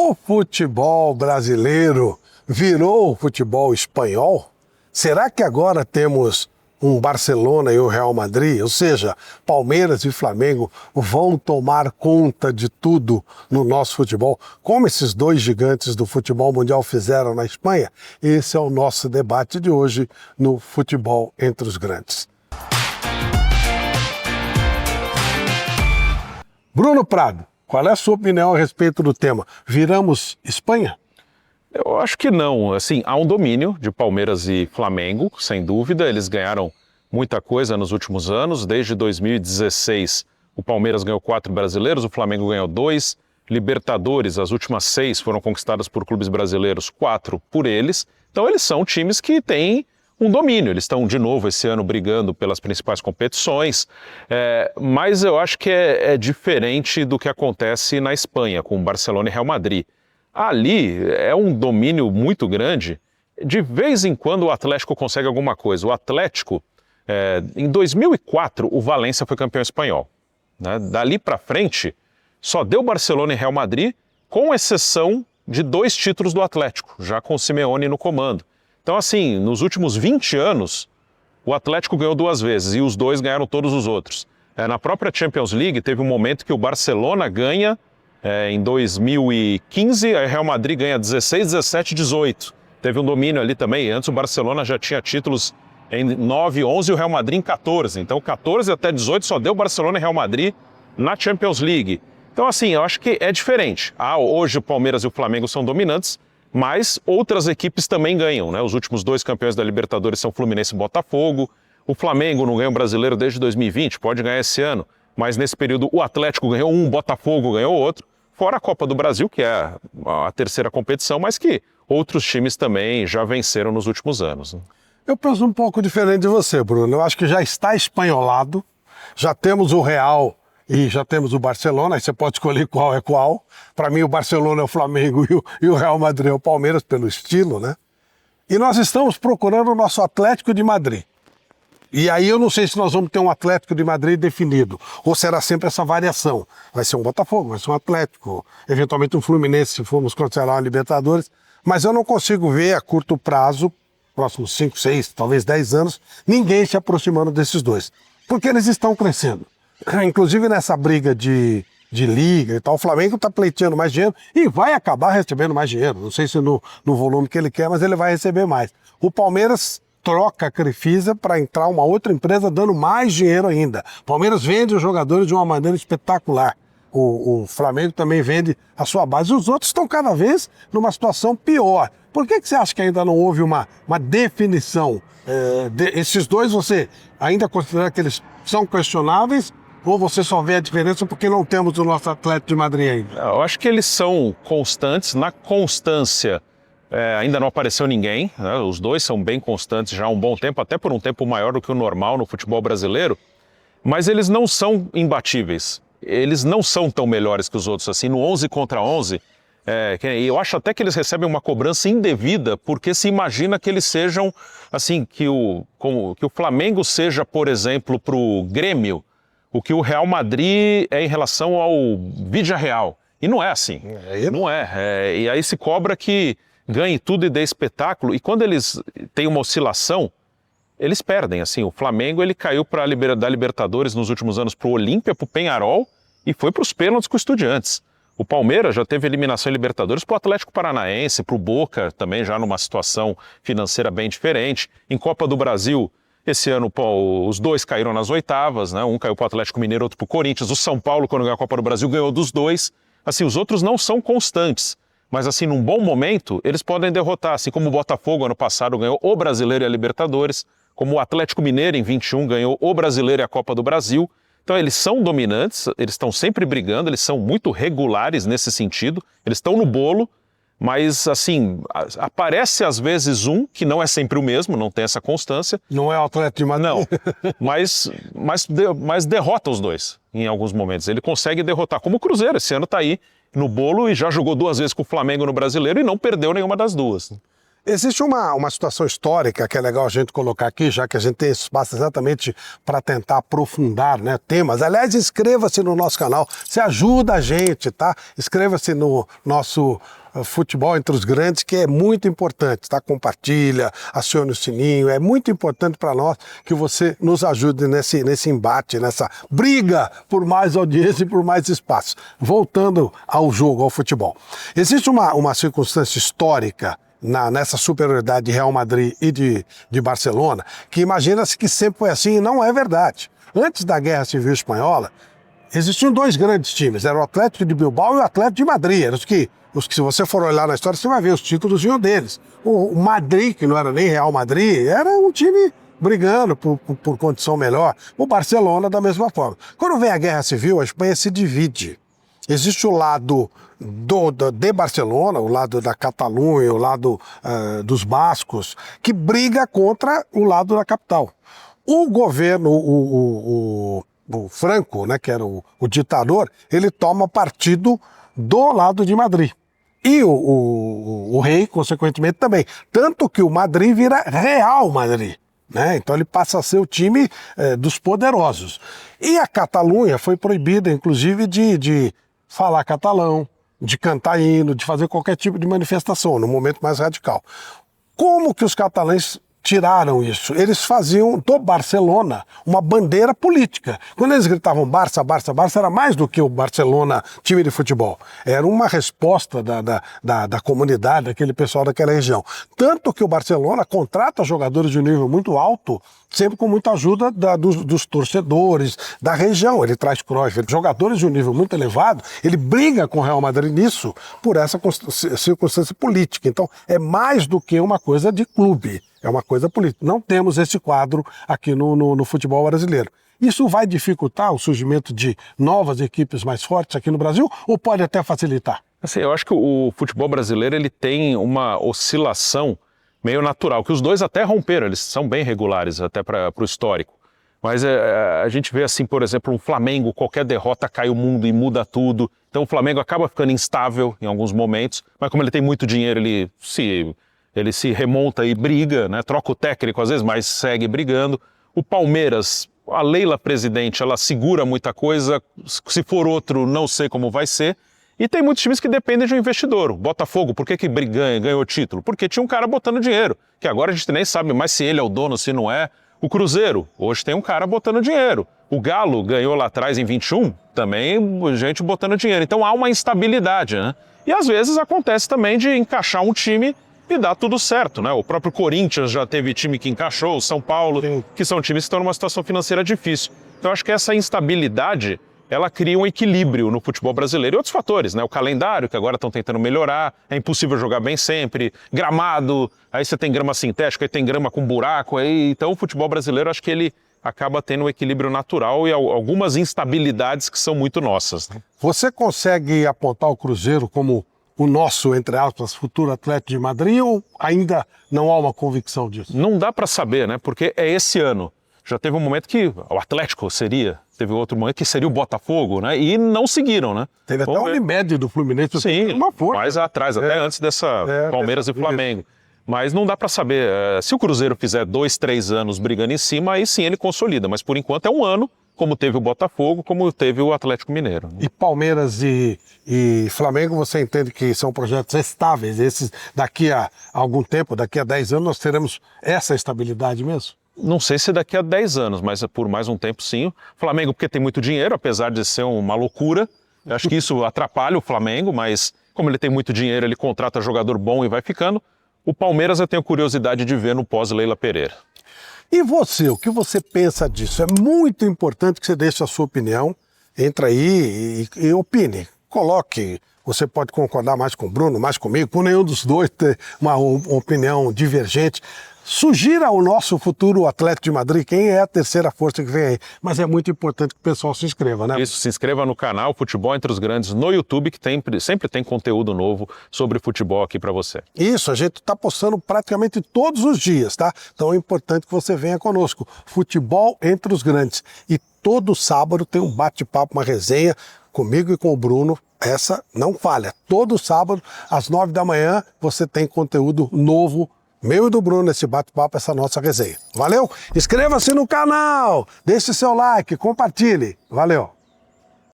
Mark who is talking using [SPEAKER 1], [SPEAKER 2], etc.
[SPEAKER 1] O futebol brasileiro virou o futebol espanhol? Será que agora temos um Barcelona e o Real Madrid? Ou seja, Palmeiras e Flamengo vão tomar conta de tudo no nosso futebol, como esses dois gigantes do futebol mundial fizeram na Espanha? Esse é o nosso debate de hoje no Futebol entre os Grandes. Bruno Prado, qual é a sua opinião a respeito do tema? Viramos Espanha?
[SPEAKER 2] Eu acho que não. Assim, há um domínio de Palmeiras e Flamengo, sem dúvida. Eles ganharam muita coisa nos últimos anos. Desde 2016, o Palmeiras ganhou 4 brasileiros, o Flamengo ganhou 2. Libertadores, as últimas 6 foram conquistadas por clubes brasileiros, 4 por eles. Então eles são times que têm um domínio. Eles estão de novo esse ano brigando pelas principais competições. Mas eu acho que é diferente do que acontece na Espanha, com Barcelona e Real Madrid. Ali é um domínio muito grande. De vez em quando o Atlético consegue alguma coisa. O Atlético, em 2004, o Valência foi campeão espanhol, né? Dali para frente, só deu Barcelona e Real Madrid, com exceção de 2 títulos do Atlético, já com o Simeone no comando. Então, assim, nos últimos 20 anos, o Atlético ganhou 2 vezes e os 2 ganharam todos os outros. Na própria Champions League, teve um momento que o Barcelona ganha em 2015, a Real Madrid ganha 16, 17, 18. Teve um domínio ali também. Antes o Barcelona já tinha títulos em 9, 11 e o Real Madrid em 14. Então 14 até 18 só deu Barcelona e Real Madrid na Champions League. Então assim, eu acho que é diferente. Hoje o Palmeiras e o Flamengo são dominantes, mas outras equipes também ganham, né? Os últimos 2 campeões da Libertadores são Fluminense e Botafogo. O Flamengo não ganha o brasileiro desde 2020, pode ganhar esse ano. Mas nesse período o Atlético ganhou um, o Botafogo ganhou outro. Fora a Copa do Brasil, que é a terceira competição, mas que outros times também já venceram nos últimos anos, né?
[SPEAKER 1] Eu penso um pouco diferente de você, Bruno. Eu acho que já está espanholado, já temos o Real e já temos o Barcelona, aí você pode escolher qual é qual. Para mim o Barcelona é o Flamengo e o Real Madrid é o Palmeiras, pelo estilo, né? E nós estamos procurando o nosso Atlético de Madrid. E aí eu não sei se nós vamos ter um Atlético de Madrid definido, ou será sempre essa variação. Vai ser um Botafogo, vai ser um Atlético, eventualmente um Fluminense, se formos considerar a Libertadores. Mas eu não consigo ver a curto prazo, próximos 5, 6, talvez 10 anos, ninguém se aproximando desses dois. Porque eles estão crescendo. Inclusive nessa briga de liga e tal, o Flamengo está pleiteando mais dinheiro e vai acabar recebendo mais dinheiro. Não sei se no volume que ele quer, mas ele vai receber mais. O Palmeiras troca a Crefisa para entrar uma outra empresa dando mais dinheiro ainda. O Palmeiras vende os jogadores de uma maneira espetacular. O Flamengo também vende a sua base. Os outros estão cada vez numa situação pior. Por que você acha que ainda não houve uma definição? Esses dois você ainda considera que eles são questionáveis ou você só vê a diferença porque não temos o nosso Atlético de Madrid ainda?
[SPEAKER 2] Eu acho que eles são constantes. Na constância, ainda não apareceu ninguém, né? Os dois são bem constantes já há um bom tempo, até por um tempo maior do que o normal no futebol brasileiro, mas eles não são imbatíveis. Eles não são tão melhores que os outros assim, no 11 contra 11. Eu acho até que eles recebem uma cobrança indevida, porque se imagina que eles sejam, assim, que o Flamengo seja, por exemplo, para o Grêmio, o que o Real Madrid é em relação ao Villarreal. E não é assim, não é. E aí se cobra que ganhe tudo e dê espetáculo, e quando eles têm uma oscilação, eles perdem. Assim, o Flamengo ele caiu da Libertadores nos últimos anos para o Olímpia, para o Peñarol, e foi para os pênaltis com o Estudiantes. O Palmeiras já teve eliminação em Libertadores para o Atlético Paranaense, para o Boca, também já numa situação financeira bem diferente. Em Copa do Brasil, esse ano os 2 caíram nas oitavas, né? Um caiu para o Atlético Mineiro, outro para o Corinthians. O São Paulo, quando ganhou a Copa do Brasil, ganhou dos 2. Assim, os outros não são constantes. Mas assim, num bom momento, eles podem derrotar, assim como o Botafogo ano passado ganhou o Brasileiro e a Libertadores, como o Atlético Mineiro em 21 ganhou o Brasileiro e a Copa do Brasil. Então eles são dominantes, eles estão sempre brigando, eles são muito regulares nesse sentido, eles estão no bolo, mas assim, aparece às vezes um, que não é sempre o mesmo, não tem essa constância.
[SPEAKER 1] Não é o Atlético de Madrid.
[SPEAKER 2] Não, mas derrota os dois em alguns momentos. Ele consegue derrotar, como o Cruzeiro, esse ano está aí no bolo e já jogou 2 vezes com o Flamengo no Brasileiro e não perdeu nenhuma das 2.
[SPEAKER 1] Existe uma situação histórica que é legal a gente colocar aqui, já que a gente tem espaço exatamente para tentar aprofundar, né, temas. Aliás, inscreva-se no nosso canal, você ajuda a gente, tá? Inscreva-se no nosso Futebol Entre os Grandes, que é muito importante, tá? Compartilha, acione o sininho, é muito importante para nós que você nos ajude nesse embate, nessa briga por mais audiência e por mais espaço. Voltando ao jogo, ao futebol. Existe uma circunstância histórica nessa superioridade de Real Madrid e de Barcelona, que imagina-se que sempre foi assim, e não é verdade. Antes da Guerra Civil Espanhola, existiam dois grandes times, era o Atlético de Bilbao e o Atlético de Madrid, eram os que se você for olhar na história, você vai ver os títulos vinham deles. O Madrid, que não era nem Real Madrid, era um time brigando por condição melhor. O Barcelona, da mesma forma. Quando vem a Guerra Civil, a Espanha se divide. Existe o lado de Barcelona, o lado da Catalunha, o lado dos bascos, que briga contra o lado da capital. O governo, o Franco, né, que era o ditador, ele toma partido do lado de Madrid. E o rei, consequentemente, também. Tanto que o Madrid vira Real Madrid. Né? Então ele passa a ser o time dos poderosos. E a Catalunha foi proibida, inclusive, de falar catalão, de cantar hino, de fazer qualquer tipo de manifestação, no momento mais radical. Como que os catalães tiraram isso? Eles faziam do Barcelona uma bandeira política. Quando eles gritavam Barça, Barça, Barça, era mais do que o Barcelona time de futebol. Era uma resposta da comunidade, daquele pessoal daquela região. Tanto que o Barcelona contrata jogadores de um nível muito alto, sempre com muita ajuda dos torcedores da região. Ele traz Cruyff, jogadores de um nível muito elevado, ele briga com o Real Madrid nisso por essa circunstância política. Então, é mais do que uma coisa de clube. É uma coisa política. Não temos esse quadro aqui no futebol brasileiro. Isso vai dificultar o surgimento de novas equipes mais fortes aqui no Brasil ou pode até facilitar?
[SPEAKER 2] Assim, eu acho que o futebol brasileiro ele tem uma oscilação meio natural, que os dois até romperam, eles são bem regulares até para o histórico. Mas a gente vê assim, por exemplo, um Flamengo, qualquer derrota cai o mundo e muda tudo. Então o Flamengo acaba ficando instável em alguns momentos, mas como ele tem muito dinheiro, ele se remonta e briga, né? Troca o técnico às vezes, mas segue brigando. O Palmeiras, a Leila presidente, ela segura muita coisa, se for outro, não sei como vai ser. E tem muitos times que dependem de um investidor. O Botafogo, por que ganhou o título? Porque tinha um cara botando dinheiro, que agora a gente nem sabe mais se ele é o dono, se não é. O Cruzeiro, hoje tem um cara botando dinheiro. O Galo ganhou lá atrás em 21, também gente botando dinheiro. Então há uma instabilidade, né? E às vezes acontece também de encaixar um time e dá tudo certo, né? O próprio Corinthians já teve time que encaixou, o São Paulo, que são times que estão numa situação financeira difícil. Então acho que essa instabilidade, ela cria um equilíbrio no futebol brasileiro e outros fatores, né? O calendário, que agora estão tentando melhorar, é impossível jogar bem sempre, gramado, aí você tem grama sintética, aí tem grama com buraco, aí então o futebol brasileiro acho que ele acaba tendo um equilíbrio natural e algumas instabilidades que são muito nossas, né?
[SPEAKER 1] Você consegue apontar o Cruzeiro como o nosso, entre aspas, futuro Atlético de Madrid ou ainda não há uma convicção disso?
[SPEAKER 2] Não dá para saber, né? Porque é esse ano. Já teve um momento que o Atlético teve outro momento que seria o Botafogo, né? E não seguiram, né?
[SPEAKER 1] Teve até o Unimed do Fluminense.
[SPEAKER 2] Sim,
[SPEAKER 1] uma força.
[SPEAKER 2] mais atrás, até antes dessa Palmeiras e Flamengo. Mas não dá para saber. Se o Cruzeiro fizer 2, 3 anos brigando em cima, aí sim ele consolida. Mas por enquanto é um ano, como teve o Botafogo, como teve o Atlético Mineiro.
[SPEAKER 1] E Palmeiras e Flamengo, você entende que são projetos estáveis? Esses daqui a algum tempo, daqui a 10 anos, nós teremos essa estabilidade mesmo?
[SPEAKER 2] Não sei se daqui a 10 anos, mas por mais um tempo sim. O Flamengo porque tem muito dinheiro, apesar de ser uma loucura. Eu acho que isso atrapalha o Flamengo, mas como ele tem muito dinheiro, ele contrata jogador bom e vai ficando. O Palmeiras eu tenho curiosidade de ver no pós-Leila Pereira.
[SPEAKER 1] E você, o que você pensa disso? É muito importante que você deixe a sua opinião. Entra aí e opine. Coloque. Você pode concordar mais com o Bruno, mais comigo, com nenhum dos dois ter uma opinião divergente. Sugira ao nosso futuro Atlético de Madrid quem é a terceira força que vem aí. Mas é muito importante que o pessoal se inscreva, né?
[SPEAKER 2] Isso, se inscreva no canal Futebol Entre os Grandes no YouTube, que sempre tem conteúdo novo sobre futebol aqui para você.
[SPEAKER 1] Isso, a gente está postando praticamente todos os dias, tá? Então é importante que você venha conosco. Futebol Entre os Grandes. E todo sábado tem um bate-papo, uma resenha comigo e com o Bruno. Essa não falha. Todo sábado, às 9 da manhã, você tem conteúdo novo meu e do Bruno, esse bate-papo, essa nossa resenha. Valeu? Inscreva-se no canal, deixe seu like, compartilhe. Valeu!